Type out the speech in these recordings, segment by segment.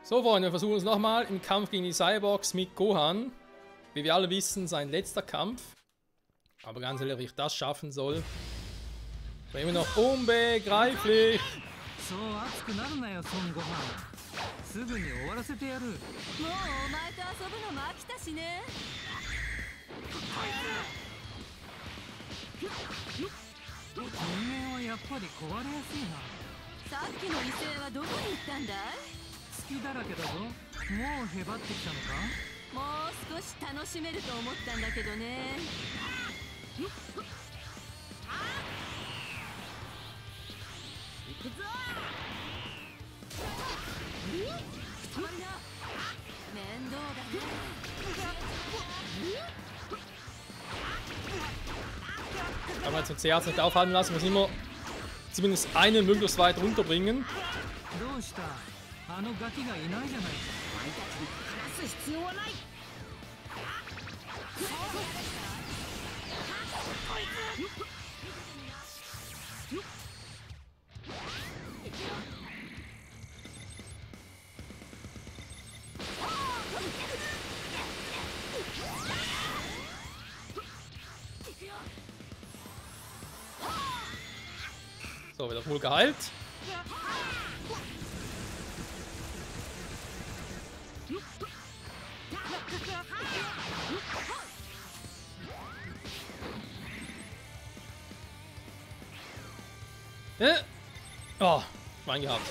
So, Freunde, wir versuchen es nochmal im Kampf gegen die Cyborgs mit Gohan. Wie wir alle wissen, sein letzter Kampf. Aber ganz ehrlich, wie ich das schaffen soll, war immer noch unbegreiflich. So, 熱くなるなよ、孫悟飯。すぐに終わらせてやる。もうお前と遊ぶのも飽きたしね。人間はやっぱり壊れやすいな。さっきの威勢はどこに行ったんだい？隙だらけだぞ。もうへばってきたのか？もう少し楽しめると思ったんだけどね。行くぞ。止まりな。面倒だね。Kann man jetzt den CH nicht aufhalten lassen, muss immer zumindest einen möglichst weit runterbringen. どうした？あのガキがいないじゃないか。お前たちに話す必要はない。So, wieder voll geheilt. Oh, Schwein gehabt.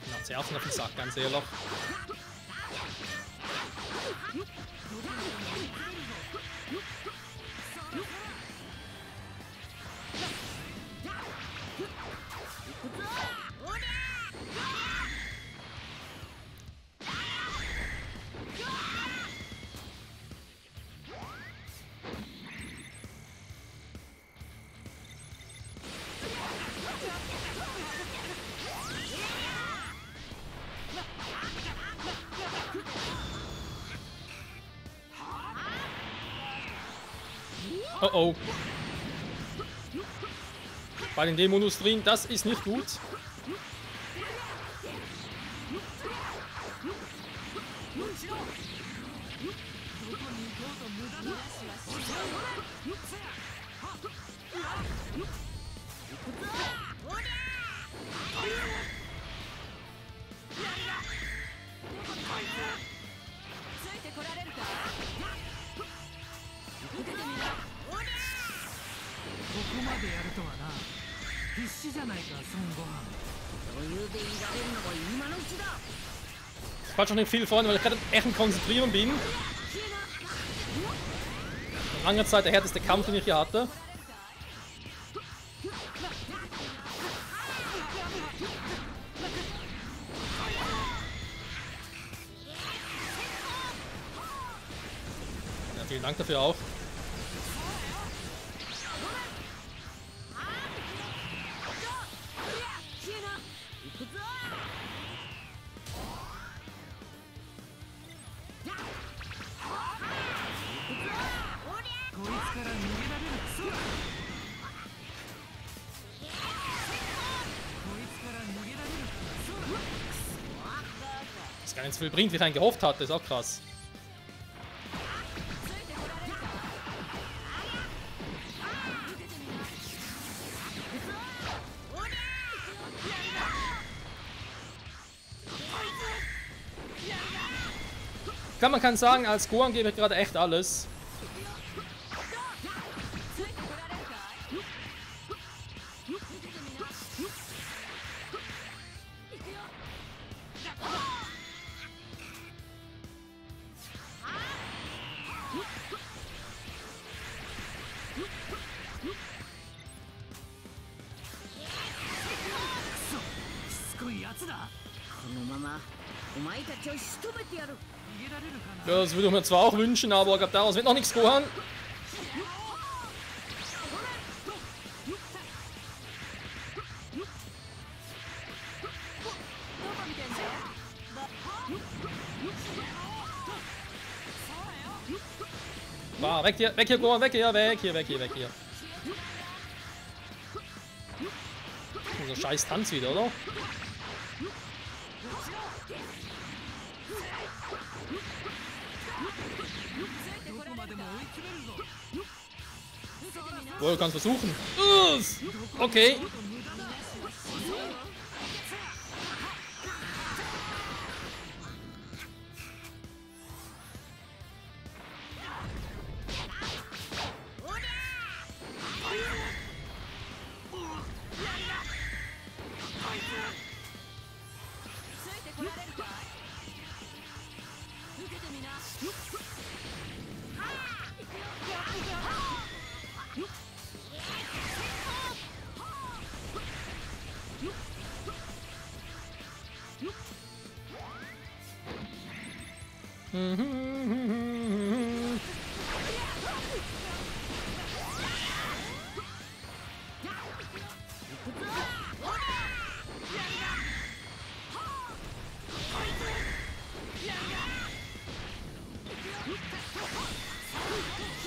Na, zuerst auf den Sack, ganz ehrlich. Oh oh. Bei den Dämonus drin, das ist nicht gut. Ich quatsch noch nicht viel vorne, weil ich gerade echt im Konzentrieren bin. Lange Zeit der härteste Kampf, den ich hier hatte. Ja, vielen Dank dafür auch. Das gar nicht so viel bringt, wie ich einen gehofft hatte, ist auch krass. Man kann sagen, als Gohan gebe ich gerade echt alles. Ja, das würde ich mir zwar auch wünschen, aber ich glaube, daraus wird noch nichts, Gohan. Ah, weg hier, Gohan, weg hier, weg hier, weg hier, weg hier. Dieser scheiß Tanz wieder, oder? Oh, du kannst versuchen. Okay.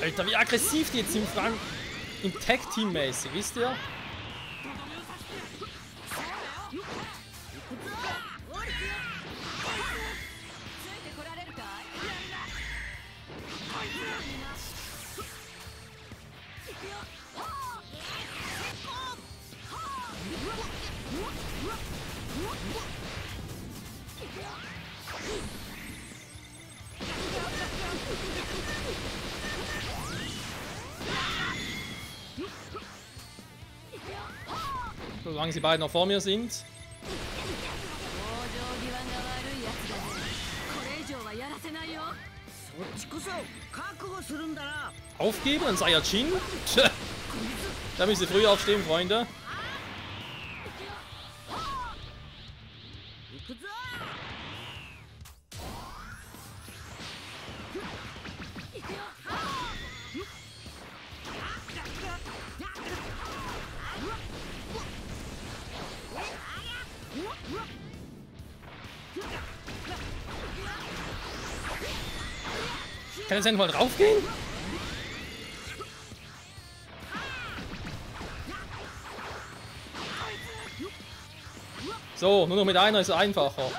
Alter, wie aggressiv die jetzt im Tag-Team mäßig, wisst ihr? Solange sie beide noch vor mir sind. Aufgeben, ein Saiyajin? Da müssen Sie früh aufstehen, Freunde. Kann jetzt endlich mal draufgehen? So, nur noch mit einer ist es einfacher.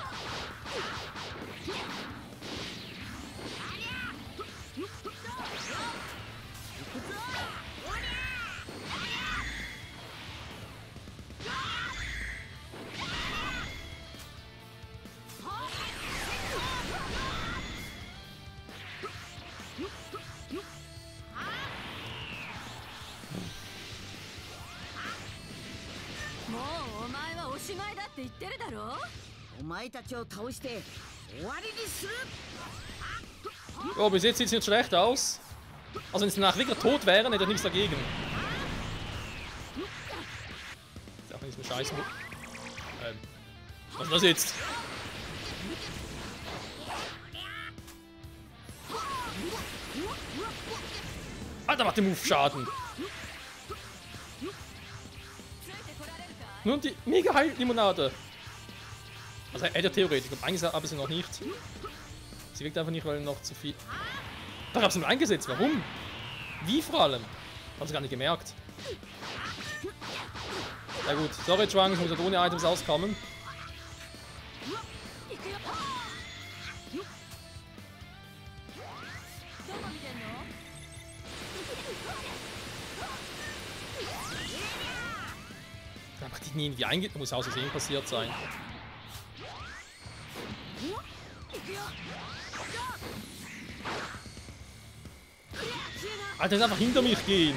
Oh, bis jetzt sieht es nicht schlecht aus. Also wenn sie danach wirklich tot wären, hätte ich nichts dagegen. Ist auch nicht so ein Scheiß. Was ist das jetzt? Alter, macht der Move Schaden. Nun die mega Heil-Limonade. Also hätte er theoretisch, aber eigentlich aber sie noch nicht. Sie wirkt einfach nicht, weil noch zu viel. Da hab's nur eingesetzt, warum? Wie vor allem? Hab's gar nicht gemerkt. Ja gut, sorry Trunks, muss halt ohne Items auskommen. Da macht die nie irgendwie eingeht, muss aus Versehen passiert sein. Alter, einfach hinter mich gehen.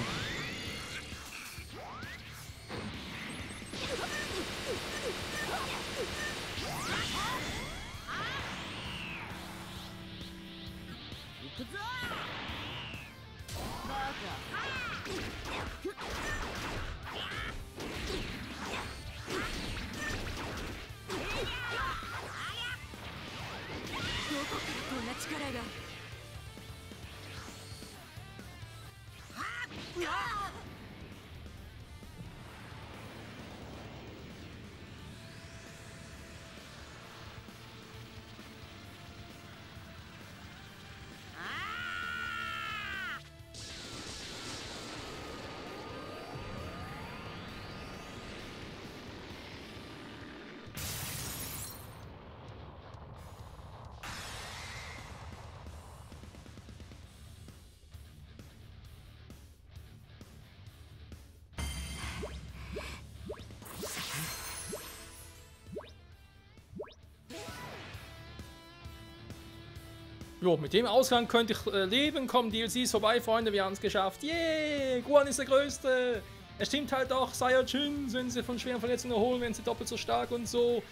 Jo, mit dem Ausgang könnte ich leben. Kommen DLCs vorbei, Freunde, wir haben es geschafft. Yay! Gohan ist der Größte! Es stimmt halt doch, Saiyajins, wenn sie von schweren Verletzungen erholen, werden sie doppelt so stark und so.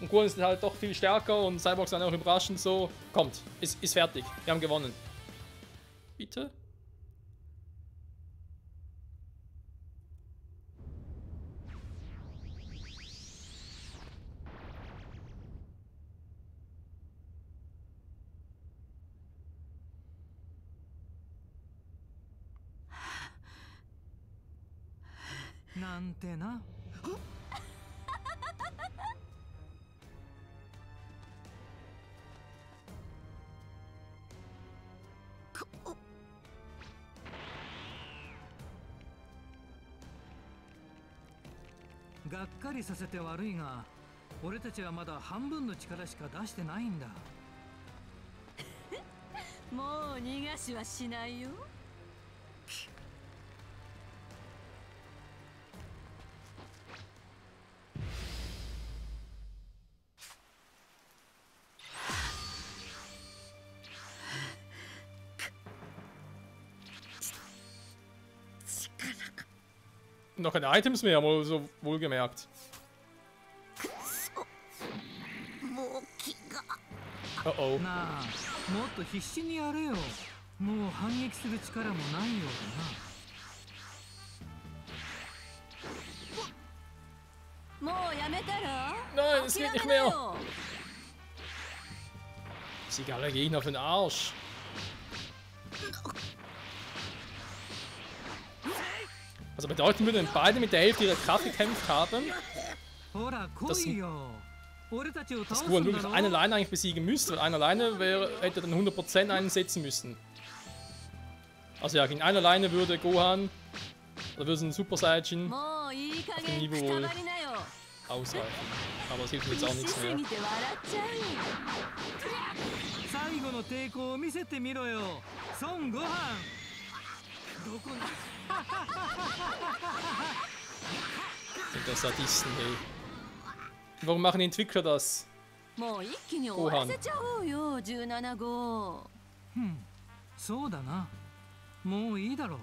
Und Gohan ist halt doch viel stärker und Cyborgs sind auch überraschend so. Kommt, ist fertig. Wir haben gewonnen. Bitte? Nante na.がっかりさせて悪いが、俺たちはまだ半分の力しか出してないんだ。もう逃がしはしないよ。Noch keine Items mehr, wohl so wohlgemerkt. Oh oh. なあ、もっと必死にやれよ。もう反撃する力もないようだな。もうやめたら Nein, es geht nicht mehr. Sie alle gehen auf den Arsch. Also bedeuten würde, wenn beide mit der Hälfte ihrer Kraft gekämpft haben, dass Gohan wirklich einen alleine eigentlich besiegen müsste, weil einer alleine hätte dann 100% einsetzen müssen. Also ja, gegen einen alleine würde Gohan, oder würde ein Super Saiyajin auf dem Niveau wohl ausreichen. Aber das hilft mir jetzt auch nichts mehr. 最後の抵抗を見せてみろよ、孫悟飯。どこに Sind das Sadisten, hey. Warum machen die Entwickler das? Gohan. そうだな。もういいだろう。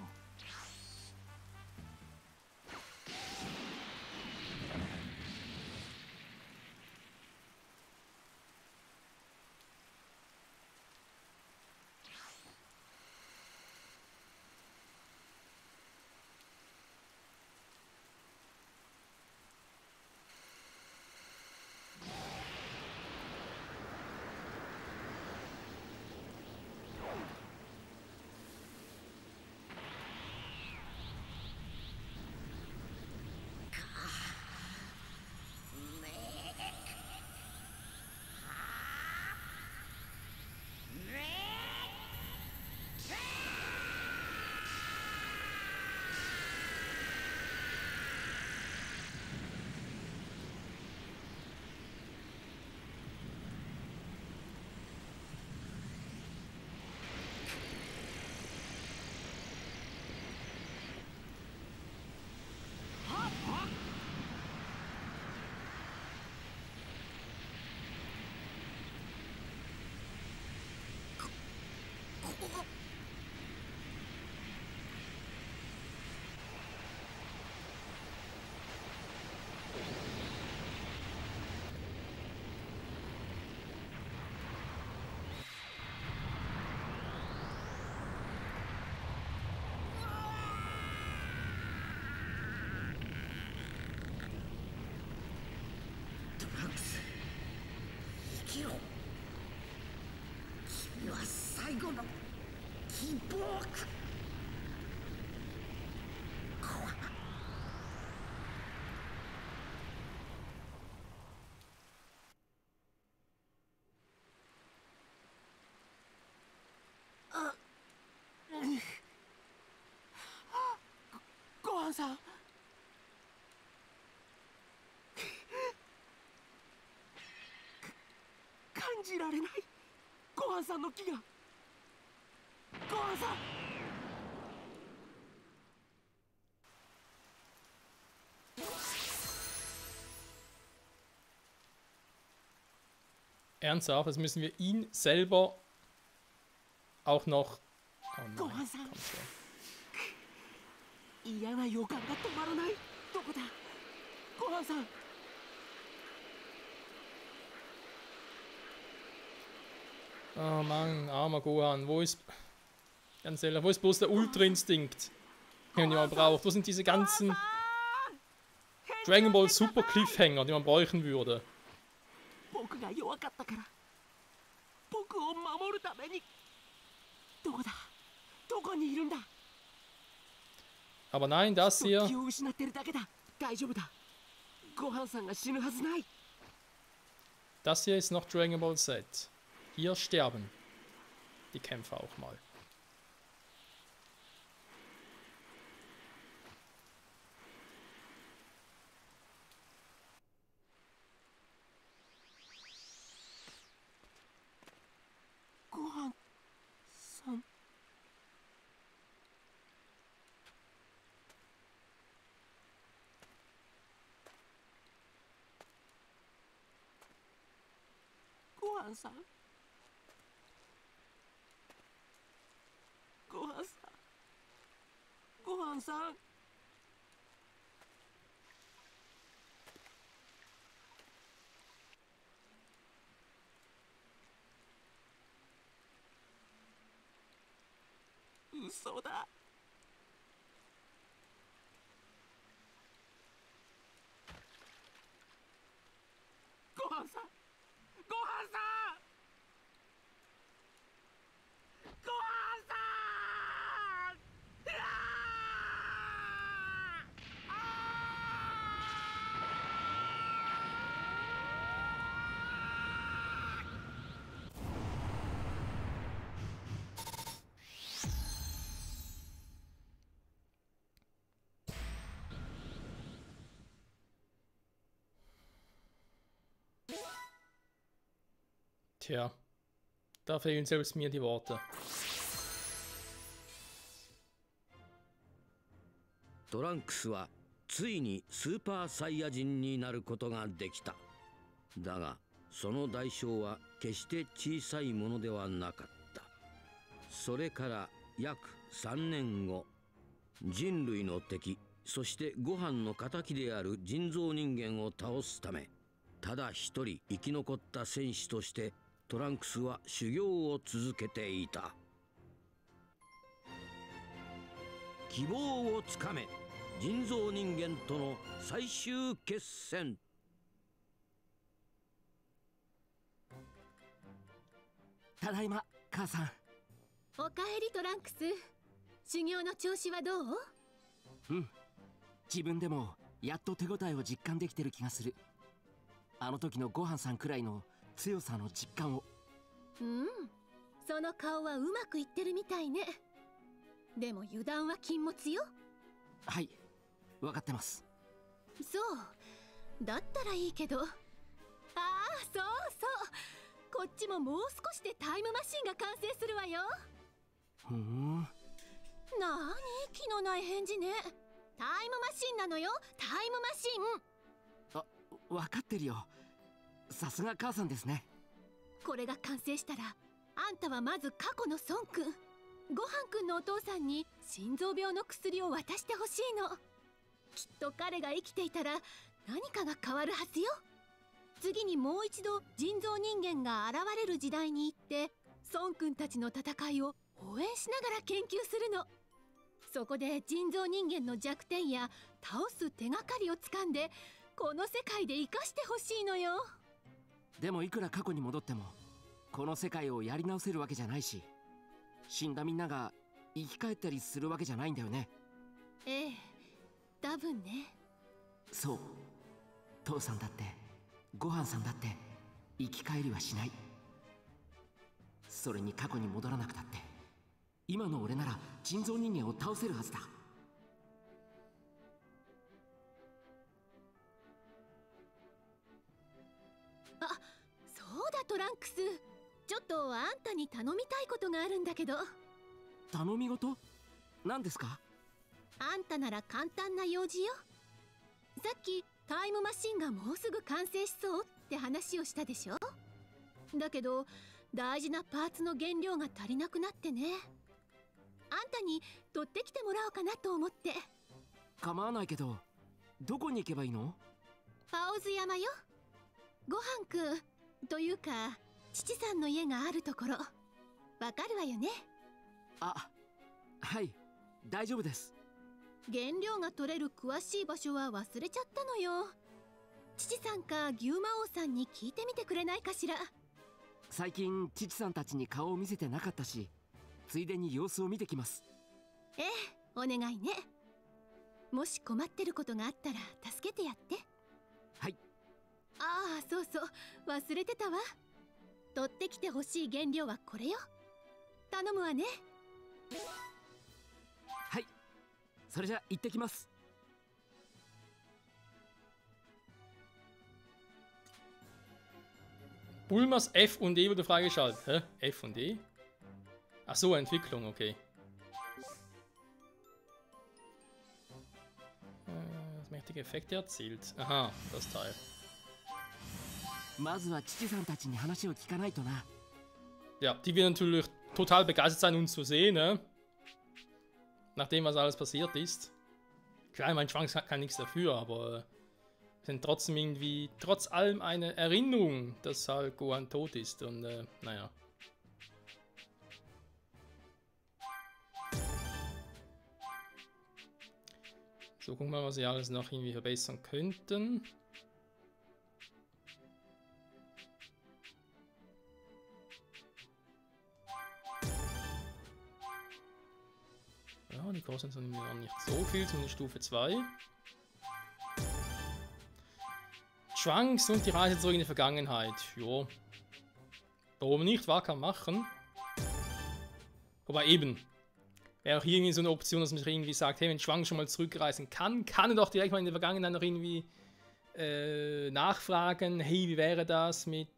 ごはんさん。感じられない。ごはんさんの気が。ごはんさん。Ernsthaft, jetzt müssen wir ihn selber auch noch... Oh nein, komm schon. 嫌な予感が止まらない。どこだごはんさん。 Oh Mann, armer Gohan, wo ist... Ganz ehrlich, wo ist bloß der Ultra-Instinkt, den man braucht? Wo sind diese ganzen Dragon Ball Super Cliffhanger, die man bräuchten würde? 僕が弱かったから。僕を守るために。どこだどこにいるんだ Aber nein, das hier... 気を失ってるだけだ。大丈夫だ。ごはんさんが死ぬはずない。 Das hier ist noch Dragon Ball Z. Hier sterben die Kämpfer auch mal. Gohan san. Gohan san. ごはんさんごはんさん嘘だごはんさんごはんさんごはんさん Tja, da fehlen selbst mir die Worte. トランクスはついにスーパーサイヤ人になることができた。だがその代償は決して小さいものではなかった。それから約3年後、人類の敵、そしてご飯の敵である人造人間を倒すため、ただ一人生き残った戦士としてトランクスは修行を続けていた。希望をつかめ、人造人間との最終決戦。ただいま母さん。おかえりトランクス。修行の調子はどう？うん、自分でもやっと手応えを実感できてる気がする。あの時のごはんさんくらいの強さの実感を。うん、その顔はうまくいってるみたいね。でも油断は禁物よ。はい、分かってます。そうだったらいいけど。ああ、そうそう、こっちももう少しでタイムマシンが完成するわよ。ふん。なーに気のない返事ね。タイムマシンなのよ、タイムマシン。あ、分かってるよ。さすが母さんですね。これが完成したらあんたはまず過去の孫くん、ごはんくんのお父さんに心臓病の薬を渡してほしいの。きっと彼が生きていたら何かが変わるはずよ。次にもう一度人造人間が現れる時代に行って孫くんたちの戦いを応援しながら研究するの。そこで人造人間の弱点や倒す手がかりをつかんでこの世界で生かしてほしいのよ。でもいくら過去に戻ってもこの世界をやり直せるわけじゃないし、死んだみんなが生き返ったりするわけじゃないんだよね。ええ、多分ね。そう、父さんだってごはんさんだって生き返りはしない。それに過去に戻らなくたって今の俺なら人造人間を倒せるはずだ。あ、そうだトランクス。ちょっとあんたに頼みたいことがあるんだけど。頼み事？何ですか？あんたなら簡単な用事よ。さっきタイムマシンがもうすぐ完成しそうって話をしたでしょ。だけど大事なパーツの原料が足りなくなってね。あんたに取ってきてもらおうかなと思って。構わないけど、どこに行けばいいの？パオズ山よ。ごはんくんというか父さんの家があるところ。わかるわよね？あ、はい、大丈夫です。原料が取れる詳しい場所は忘れちゃったのよ。父さんか牛魔王さんに聞いてみてくれないかしら。最近父さんたちに顔を見せてなかったし、ついでに様子を見てきます。ええ、お願いね。もし困ってることがあったら助けてやって。はい。ああ、そうそう、忘れてたわ。取ってきてほしい原料はこれよ。頼むわね。はい、それじゃ行ってきます。Bulmas F und E wurde freigeschaltet. Hä? F und E? Ach so, Entwicklung, okay. Das mächtige Effekte erzielt. Aha, das Teil. まずは父さんたちに話を聞かないとな。Ja, die werden natürlich total begeistert sein, uns zu sehen, ne? Nachdem, was alles passiert ist. Klar, mein Schwanz kann nichts dafür, aber sind trotzdem irgendwie, trotz allem eine Erinnerung, dass halt Gohan tot ist und naja. So, gucken wir mal, was wir alles noch irgendwie verbessern könnten. Ja, die kosten so nicht so viel, zumindest Stufe 2. Trunks und die Reise zurück in die Vergangenheit. Jo. Warum nicht? War kann machen. Aber eben. Wäre auch hier irgendwie so eine Option, dass man sich irgendwie sagt, hey, wenn Trunks schon mal zurückreisen kann, kann er doch direkt mal in der Vergangenheit noch irgendwie nachfragen, hey, wie wäre das mit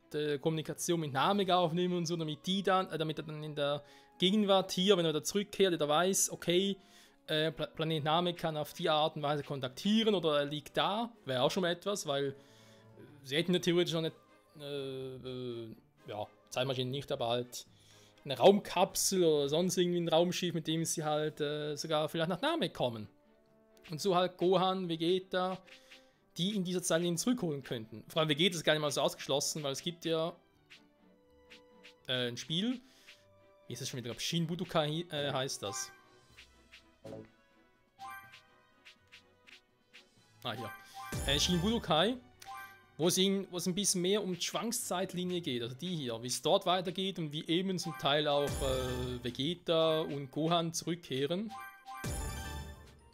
Kommunikation mit Namek aufnehmen und so, damit er dann in der Gegenwart hier, wenn er da zurückkehrt, der weiß, okay, Planet Namek kann auf die Art und Weise kontaktieren oder er liegt da, wäre auch schon mal etwas, weil sie hätten ja theoretisch noch eine ja, Zeitmaschine nicht, aber halt eine Raumkapsel oder sonst irgendwie ein Raumschiff, mit dem sie halt sogar vielleicht nach Namek kommen. Und so halt Gohan, Vegeta, die in dieser Zeit ihn zurückholen könnten. Vor allem Vegeta ist gar nicht mal so ausgeschlossen, weil es gibt ja ein Spiel, wie ist das schon wieder, ich glaube Shin Budokai heißt das. Ah, hier. Shin Budokai, wo es ein bisschen mehr um Zwangszeitlinie geht, also die hier, wie es dort weitergeht und wie eben zum Teil auch Vegeta und Gohan zurückkehren.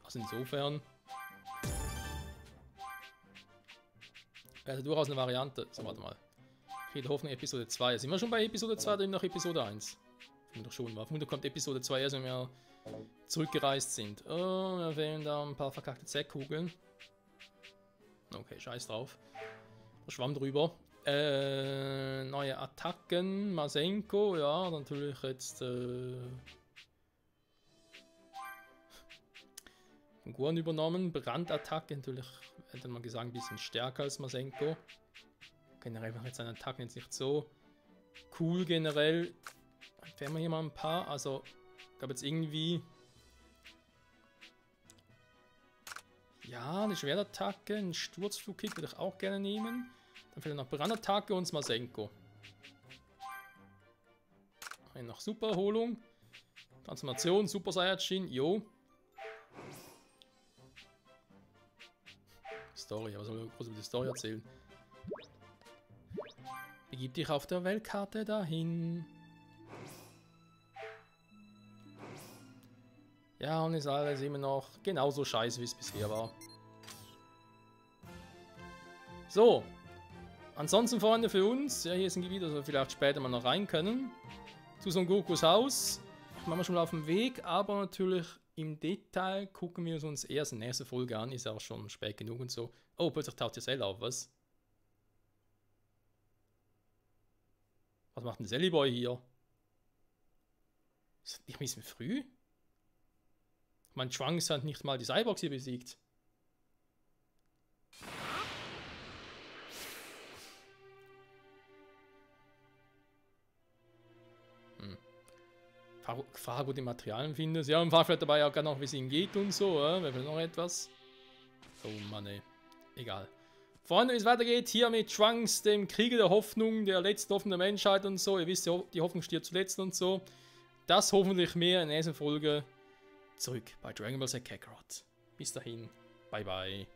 Also insofern wäre also durchaus eine Variante. So, warte mal. Friede Hoffnung Episode 2. Sind wir schon bei Episode 2 oder eben noch Episode 1? Vermutlich schon. Vermutlich kommt Episode 2 erst, wenn wir zurückgereist sind. Oh, mir fehlen da ein paar verkackte Z-Kugeln. Okay, scheiß drauf. Schwamm drüber. Neue Attacken. Masenko, ja, natürlich jetzt Gohan übernommen. Brandattacke, natürlich hätte man gesagt, ein bisschen stärker als Masenko. Generell macht jetzt seine Attacken jetzt nicht so cool generell. Entfernen wir hier mal ein paar. Also, ich glaube jetzt irgendwie. Ja, eine Schwertattacke, einen Sturzflugkick würde ich auch gerne nehmen. Dann fehlt noch Brandattacke und Masenko. Noch Supererholung. Transformation, Super Saiyajin, jo. Story, was soll ich groß über die Story erzählen? Begib dich auf der Weltkarte dahin. Ja, und ist alles immer noch genauso scheiße, wie es bisher war. So. Ansonsten, Freunde, für uns, ja, hier ist ein Gebiet, das wir vielleicht später mal noch rein können. Zu Son Gokus Haus. Machen wir schon mal auf dem Weg, aber natürlich im Detail gucken wir uns erst in der nächsten Folge an. Ist ja auch schon spät genug und so. Oh, plötzlich taucht der Cell auf, was? Was macht ein Sellyboy hier? Ist das nicht ein bisschen früh? Mein Trunks hat nicht mal die Cyborgs hier besiegt. Frage, wo die Materialien findest. Ja, im Fall vielleicht dabei auch gar noch, wie es ihnen geht und so, wäre noch etwas. Oh Mann, ey. Egal. Freunde, wie es weitergeht, hier mit Trunks, dem Krieger der Hoffnung, der letzten Hoffnung der Menschheit und so. Ihr wisst ja, die Hoffnung stirbt zuletzt und so. Das hoffentlich mehr in der nächsten Folge zurück bei Dragon Ball Z Kakarot. Bis dahin, bye bye.